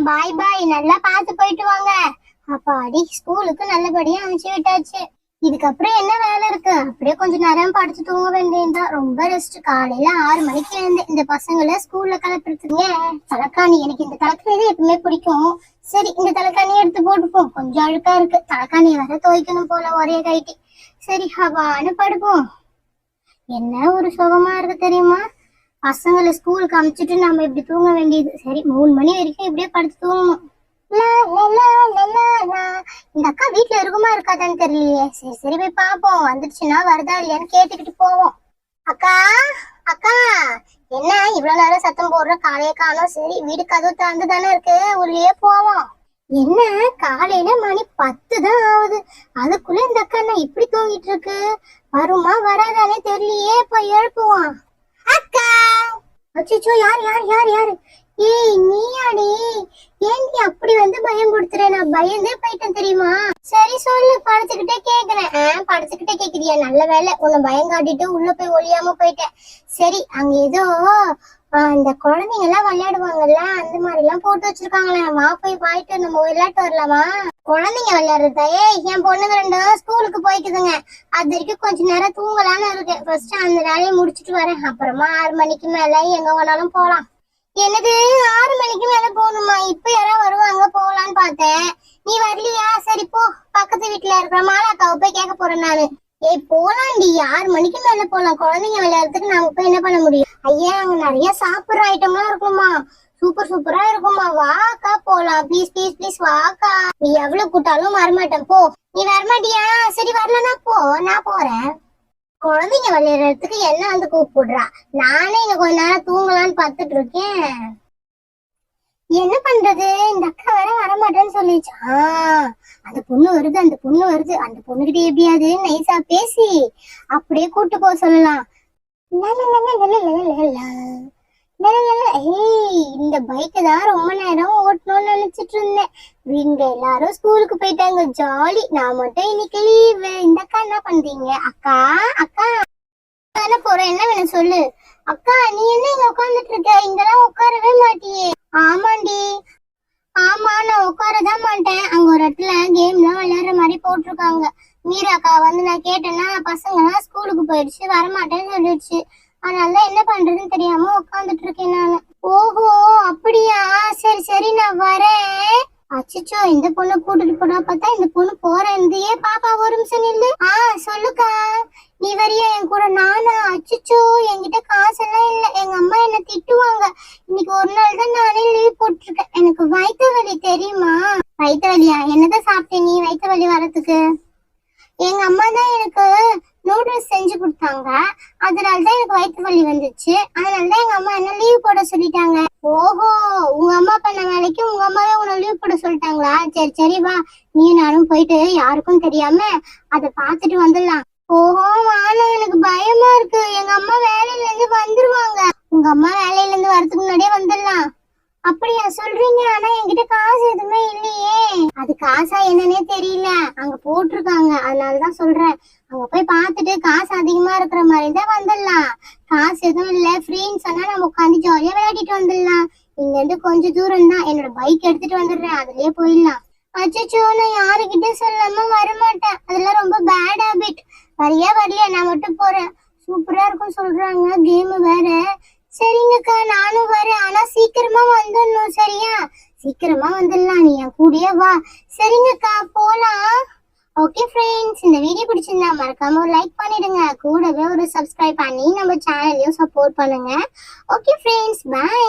பாய் பாய், நல்லா பார்த்து போயிட்டு வாங்க. அப்பாடி, ஸ்கூலுக்கு நல்லபடியா அனுப்பிச்சு விட்டாச்சு. இதுக்கப்புறம் என்ன வேலை இருக்கு? அப்படியே கொஞ்ச நேரம் படுத்து தூங்க வேண்டியதுதான். ரொம்ப ரெஸ்ட். காலையில 6 மணிக்கு எழுந்து இந்த பசங்களை ஸ்கூல்ல கிளப்பிடுத்துங்க. தலைக்காணி, எனக்கு இந்த தலைக்காணி தான் எப்பவுமே பிடிக்கும். சரி, இந்த தலைக்காணியை எடுத்து போட்டுப்போம். கொஞ்சம் அழுக்கா இருக்கு, தலைக்காணியை வேற துவைக்கணும் போல ஒரே கைட்டி. சரி, ஹவான்னு படுப்போம். என்ன ஒரு சுகமா இருக்கு தெரியுமா? பசங்களை ஸ்கூலுக்கு அனுப்பிச்சிட்டு நம்ம இப்படி தூங்க வேண்டியது. சரி, 3 மணி வரைக்கும் இப்படியே படுத்து தூங்கணும். இந்த அக்கா வீட்டுல இருக்குமா இருக்காதான்னு தெரியலையே. சரி சரி, போய் பாப்போம். வந்துடுச்சுன்னா வருதா இல்லையான்னு கேட்டுக்கிட்டு போவோம். அக்கா அக்கா, என்ன இவ்வளவு நேரம் சத்தம் போடுற? காலையே காணோம். சரி, வீடு கதவு திறந்து தானே இருக்கு, உள்ளே போவோம். என்ன காலையில மணி 10 தான் ஆகுது, அதுக்குள்ள இந்த அக்கா என்ன இப்படி தூங்கிட்டு இருக்கு? வருமா வராதானே தெரியலையே. போய் எழுப்புவான். அக்கா! அச்சோ, யார் யார் யார் யாரு? ஏய், நீயாடி? ஏன்டி அப்படி வந்து பயம் கொடுத்துற? நான் பயந்தே போயிட்டேன் தெரியுமா? சரி சொல்லு, படுத்துக்கிட்டே கேக்குறேன். படுத்துக்கிட்டே கேக்குறியா? நல்ல வேலை, உன்னை பயம் காட்டிட்டு உள்ள போய் ஒளியாம போயிட்டேன். சரி, அங்க ஏதோ இந்த குழந்தைங்க எல்லாம் விளையாடுவாங்கல்ல, அந்த மாதிரி எல்லாம் போட்டு வச்சிருக்காங்களே. வா போய் வாயிட்டு நம்ம விளையாட்டு வரலாமா? குழந்தைங்க விளையாடுறதா? என் பொண்ணுங்க 2 ஸ்கூலுக்கு போய்க்குதுங்க. அது வரைக்கும் கொஞ்ச நேரம் தூங்கலான்னு இருக்கேன். ஃபர்ஸ்ட் அந்த வேலையை முடிச்சுட்டு வரேன். அப்புறமா 6 மணிக்கு மேல எங்க வேணாலும் போலாம். எனக்கு 6 மணிக்கு மேல போகணுமா? இப்ப யாராவது வருவாங்க, போகலான்னு பார்த்தேன். நீ வரலையா? சரி போ, பக்கத்து வீட்டுல இருக்கிற மாலாக்காவை போய் கேட்க போறேன் நானு. ஏய் போலாண்டி, 6 மணிக்கு மேல போலாம். குழந்தைங்க விளையாடுறதுக்கு நாம போய் என்ன பண்ண முடியும்? ஐயா, அங்க நிறைய சாப்பிடுற ஐட்டம்லாம் இருக்குமா, சூப்பர் சூப்பரா இருக்குமா. வாக்கா போலாம், ப்ளீஸ் ப்ளீஸ் ப்ளீஸ் வாக்கா. நீ எவ்வளவு கூட்டாலும் வரமாட்டேன் போ. நீ வரமாட்டியா? சரி, வரலன்னா போ, நான் போறேன். குழந்தைங்க விளையாடுறதுக்கு என்ன வந்து கூப்பிடுறா? நானே இங்க கொஞ்ச நேரம் தூங்கலான்னு பார்த்துட்டு இருக்கேன். என்ன பண்றது? இந்த அக்கா வேற வரமாட்டேன்னு சொல்லிச்சு. அந்த பொண்ணு வருது, அந்த பொண்ணு வருது. அந்த பொண்ணுகிட்ட எப்படியாவது நைஸா பேசி அப்படியே கூட்டு போக சொல்லலாம். இந்த பைக்கை தான் ரொம்ப நேரம் ஓட்டணும்னு நினைச்சிட்டு இருந்தேன். இங்க எல்லாரும் ஸ்கூலுக்கு போயிட்டாங்க, ஜாலி. நான் மட்டும் இன்னைக்கு லீவு. இந்த அக்கா என்ன பண்றீங்க? அக்கா அக்கா தானே போறேன், என்ன வேணும் சொல்லு. அக்கா, நீ என்ன இங்க உட்காந்துட்டு இருக்க? இங்கெல்லாம் உட்காரவே மாட்டியே. ஆமாண்டி, ஆமா, நான் உட்காரதான் மாட்டேன். அங்க ஒரு இடத்துல கேம் எல்லாம் விளையாடுற மாதிரி போட்டிருக்காங்க. மீராக்கா வந்து நான் கேட்டேன்னா பசங்க எல்லாம் ஸ்கூலுக்கு போயிடுச்சு, வரமாட்டேன்னு சொல்லிடுச்சு. அதனால என்ன பண்றதுன்னு தெரியாம உட்காந்துட்டு இருக்கேன் நானு. ஓஹோ, அப்படியா? சரி சரி, நான் வரேன். அச்சோ, இந்த பொண்ணு கூட்டிட்டு போனா பார்த்தா இந்த பொண்ணு போறேன். பாப்பா ஒரு நிமிஷம் நில்லு. சொல்லுக்கா, நீ வரியா என் கூட? நானா? அச்சோ, என்கிட்ட காசெல்லாம் இல்ல. எங்க அம்மா என்ன திட்டுவாங்க. இன்னைக்கு ஒரு நாள் தான் நானே லீவ் போட்டிருக்கேன். எனக்கு வயிற்று வலி தெரியுமா? வயிற்று வலியா? என்னதான் சாப்பிட்டேன் நீ வயிற்று வலி வரதுக்கு? எங்க அம்மா தான் எனக்கு நூடுல்ஸ் செஞ்சு கொடுத்தாங்க, அதனாலதான் எனக்கு வயிற்று வலி வந்துச்சு. அதனாலதான் எங்க அம்மா என்ன லீவ் போட சொல்லிட்டாங்க. ஓஹோ, உங்க அம்மா பண்ண வேலைக்கு உங்க அம்மாவே உன்னை லீவ் போட சொல்லிட்டாங்களா? சரி சரி, வா, நீ நானும் போயிட்டு யாருக்கும் தெரியாம அதை பாத்துட்டு வந்துடலாம். ஓஹோ, ஆனா எனக்கு பயமா இருக்கு. எங்க அம்மா வேலையில இருந்து வந்துருவாங்க. உங்க அம்மா வேலையில இருந்து வரதுக்கு முன்னாடியே வந்துடலாம். அப்படியா சொல்றீங்க? ஆனா என்கிட்ட காசு எதுவுமே இல்லையே. அது காசா என்னன்னே தெரியல, அங்க போட்டிருக்காங்க, அதனாலதான் சொல்றேன். அங்க போய் பாத்துட்டு காசு அதிகமா இருக்கிற மாதிரி தான் வந்துடலாம். காசு எதுவும் இல்ல, ஃப்ரீன்னு சொன்னா நம்ம உட்காந்து ஜாலியா விளையாடிட்டு வந்துடலாம். இங்க இருந்து கொஞ்சம் தூரம் தான், என்னோட பைக் எடுத்துட்டு வந்துடுறேன், அதுலயே போயிடலாம். அச்சோ, நான் யாருக்கிட்ட சொல்லாம வரமாட்டேன், அதெல்லாம் ரொம்ப பேட் ஹாபிட். வரியா வரலையா? நான் மட்டும் போறேன். சூப்பரா இருக்கும் சொல்றாங்க, கேம் வேற. சரிங்கக்கா, நானும் வரேன். ஆனா சீக்கிரமா வந்துடணும், சரியா? சீக்கிரமா வந்துடலாம், நீ என் கூடயே வா. சரிங்கக்கா, போலாம். ஓகே ஃப்ரெண்ட்ஸ், இந்த வீடியோ பிடிச்சிருந்தா மறக்காம ஒரு லைக் பண்ணிடுங்க. கூடவே ஒரு சப்ஸ்கிரைப் பண்ணி நம்ம சேனலையும் சப்போர்ட் பண்ணுங்க. Okay friends, by.